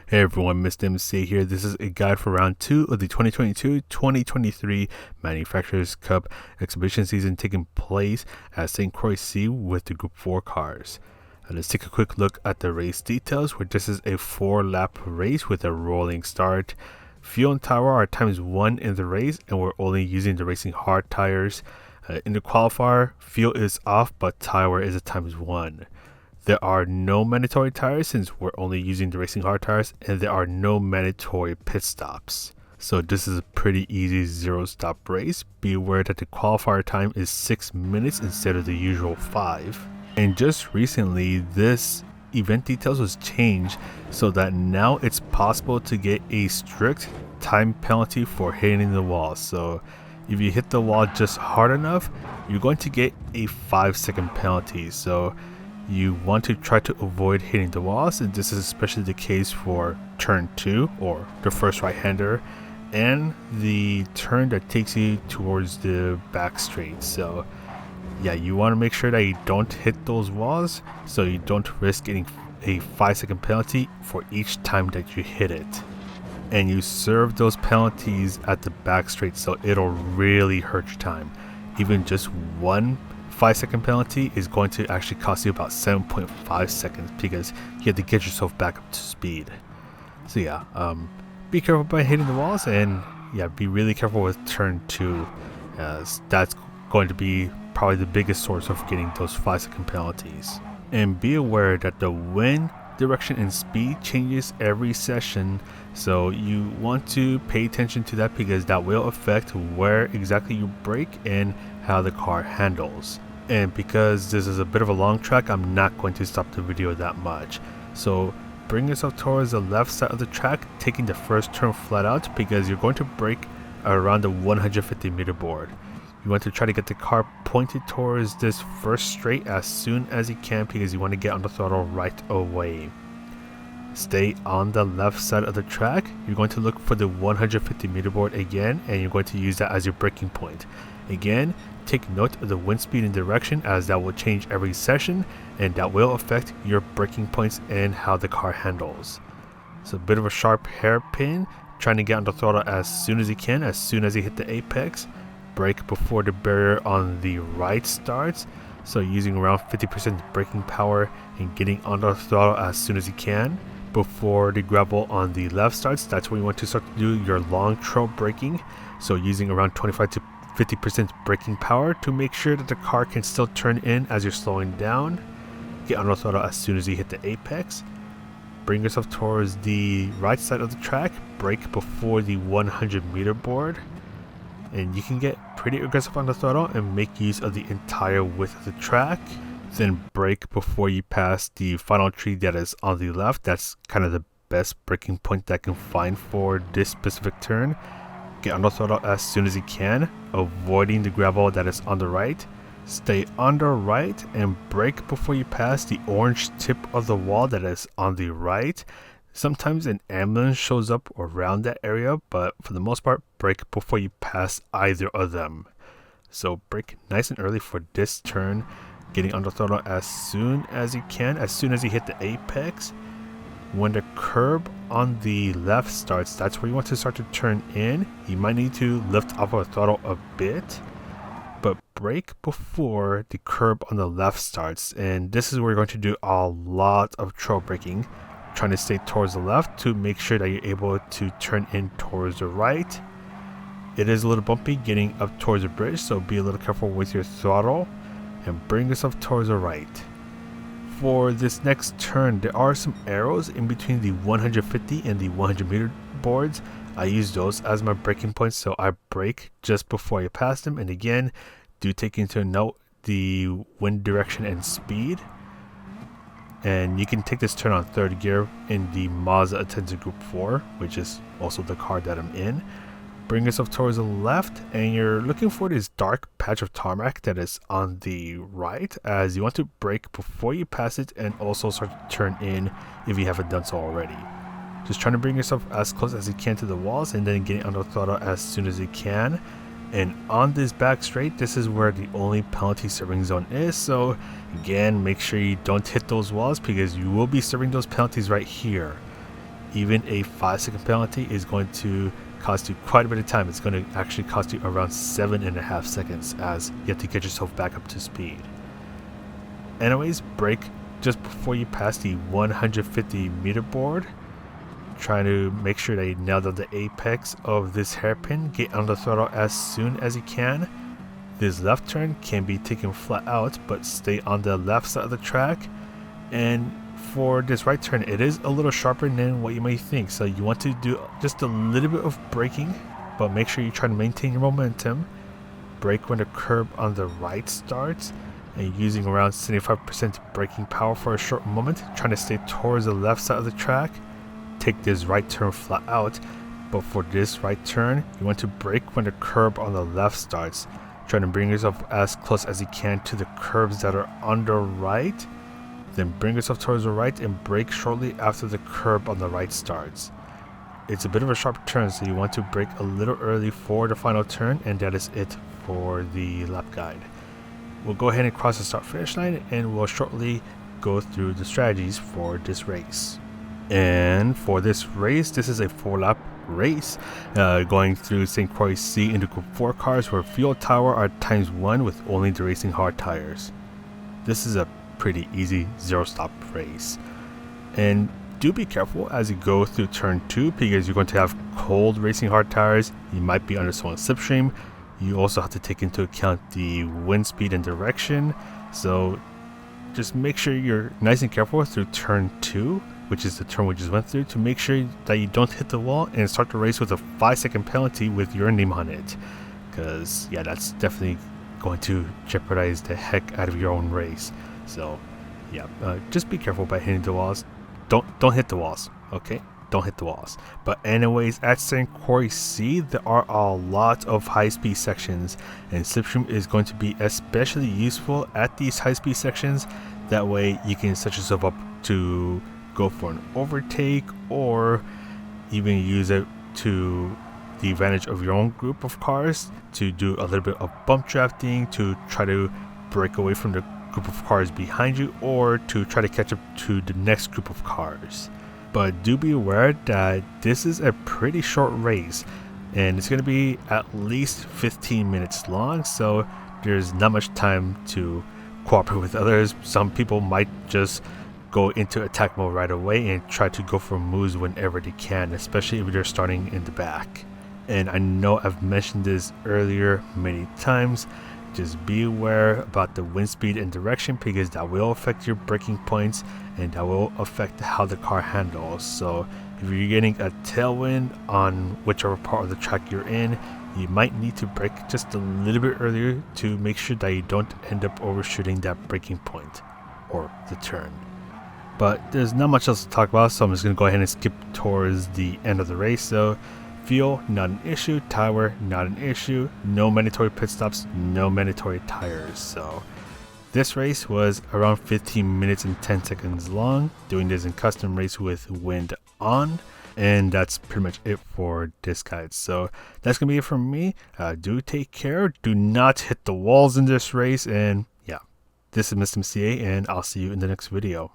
Hey everyone, Mr. MC here. This is a guide for round 2 of the 2022-2023 Manufacturers Cup exhibition season taking place at St. Croix with the Group 4 cars. Let's take a quick look at the race details, where this is a 4-lap race with a rolling start. Fuel and tire are ×1 in the race, and we're only using the racing hard tires. In the qualifier, fuel is off, but tire is a ×1. There are no mandatory tires since we're only using the racing hard tires, and there are no mandatory pit stops. So this is a pretty easy 0-stop race. Be aware that the qualifier time is 6 minutes instead of the usual 5. And just recently, this event details was changed so that now it's possible to get a strict time penalty for hitting the wall. So if you hit the wall just hard enough, you're going to get a 5-second penalty. So you want to try to avoid hitting the walls, and this is especially the case for turn 2, or the first right-hander, and the turn that takes you towards the back straight. So yeah, you want to make sure that you don't hit those walls so you don't risk getting a 5-second penalty for each time that you hit it. And you serve those penalties at the back straight, so it'll really hurt your time. Even just one 5-second penalty is going to actually cost you about 7.5 seconds because you have to get yourself back up to speed. So yeah, be careful by hitting the walls, and yeah, be really careful with turn 2, as that's going to be probably the biggest source of getting those 5-second penalties. And be aware that the wind direction and speed changes every session, so you want to pay attention to that because that will affect where exactly you brake and how the car handles. And because this is a bit of a long track, I'm not going to stop the video that much. So bring yourself towards the left side of the track, taking the first turn flat out, because you're going to brake around the 150 meter board. You want to try to get the car pointed towards this first straight as soon as you can because you want to get on the throttle right away. Stay on the left side of the track. You're going to look for the 150 meter board again, and you're going to use that as your braking point. Again, take note of the wind speed and direction, as that will change every session, and that will affect your braking points and how the car handles. So a bit of a sharp hairpin, trying to get on the throttle as soon as you can, as soon as you hit the apex. Brake before the barrier on the right starts, so using around 50% braking power and getting on the throttle as soon as you can. Before the gravel on the left starts, that's where you want to start to do your long trail braking, so using around 25 to 50% braking power to make sure that the car can still turn in as you're slowing down. Get on the throttle as soon as you hit the apex. Bring yourself towards the right side of the track, brake before the 100 meter board, and you can get pretty aggressive on the throttle and make use of the entire width of the track. Then brake before you pass the final tree that is on the left. That's kind of the best braking point that I can find for this specific turn. Get on the throttle as soon as you can, avoiding the gravel that is on the right. Stay on the right and brake before you pass the orange tip of the wall that is on the right. Sometimes an ambulance shows up around that area, but for the most part, brake before you pass either of them. So brake nice and early for this turn, getting on the throttle as soon as you can, as soon as you hit the apex. When the curb on the left starts, that's where you want to start to turn in. You might need to lift off of the throttle a bit, but brake before the curb on the left starts. And this is where you're going to do a lot of trail braking, trying to stay towards the left to make sure that you're able to turn in towards the right. It is a little bumpy getting up towards the bridge, so be a little careful with your throttle and bring yourself towards the right. For this next turn, there are some arrows in between the 150 and the 100 meter boards. I use those as my braking points, so I brake just before I pass them. And again, do take into note the wind direction and speed. And you can take this turn on 3rd gear in the Mazda Atenza Group 4, which is also the car that I'm in. Bring yourself towards the left, and you're looking for this dark patch of tarmac that is on the right, as you want to brake before you pass it and also start to turn in if you haven't done so already. Just trying to bring yourself as close as you can to the walls and then getting on the throttle as soon as you can. And on this back straight, this is where the only penalty serving zone is. So again, make sure you don't hit those walls because you will be serving those penalties right here. even a 5-second penalty is going to cost you quite a bit of time. It's going to actually cost you around 7.5 seconds as you have to get yourself back up to speed. Anyways, brake just before you pass the 150 meter board. Trying to make sure that you nail down the apex of this hairpin. Get on the throttle as soon as you can. This left turn can be taken flat out, but stay on the left side of the track. And for this right turn, it is a little sharper than what you might think. So you want to do just a little bit of braking, but make sure you try to maintain your momentum. Brake when the curb on the right starts, and using around 75% braking power for a short moment, trying to stay towards the left side of the track. Take this right turn flat out, but for this right turn, you want to brake when the curb on the left starts. Trying to bring yourself as close as you can to the curbs that are on the right. Then bring yourself towards the right and brake shortly after the curb on the right starts. It's a bit of a sharp turn, so you want to brake a little early for the final turn, and that is it for the lap guide. We'll go ahead and cross the start finish line, and we'll shortly go through the strategies for this race. And for this race, this is a 4-lap race going through St. Croix C into Group 4 cars where fuel tower are ×1 with only the racing hard tires. This is a pretty easy 0-stop race. And do be careful as you go through turn 2 because you're going to have cold racing hard tires. You might be under someone's slipstream. You also have to take into account the wind speed and direction. So just make sure you're nice and careful through turn 2, which is the turn we just went through, to make sure that you don't hit the wall and start the race with a 5-second penalty with your name on it. Because yeah, that's definitely going to jeopardize the heck out of your own race. So yeah, just be careful by hitting the walls. Don't hit the walls, okay? Don't hit the walls. But anyways, at St. Croix C, there are a lot of high-speed sections, and slipstream is going to be especially useful at these high-speed sections. That way you can set yourself up to go for an overtake, or even use it to the advantage of your own group of cars to do a little bit of bump drafting, to try to break away from the group of cars behind you, or to try to catch up to the next group of cars. But do be aware that this is a pretty short race, and it's going to be at least 15 minutes long, so there's not much time to cooperate with others. Some people might just go into attack mode right away and try to go for moves whenever they can, especially if they're starting in the back. And I know I've mentioned this earlier many times, just be aware about the wind speed and direction because that will affect your braking points and that will affect how the car handles. So if you're getting a tailwind on whichever part of the track you're in, you might need to brake just a little bit earlier to make sure that you don't end up overshooting that braking point or the turn. But there's not much else to talk about, so I'm just going to go ahead and skip towards the end of the race. So fuel, not an issue. Tire, not an issue. No mandatory pit stops, no mandatory tires. So this race was around 15 minutes and 10 seconds long, doing this in custom race with wind on. And that's pretty much it for this guide. So that's going to be it from me. Do take care. Do not hit the walls in this race. And yeah, this is Mr. MCA, and I'll see you in the next video.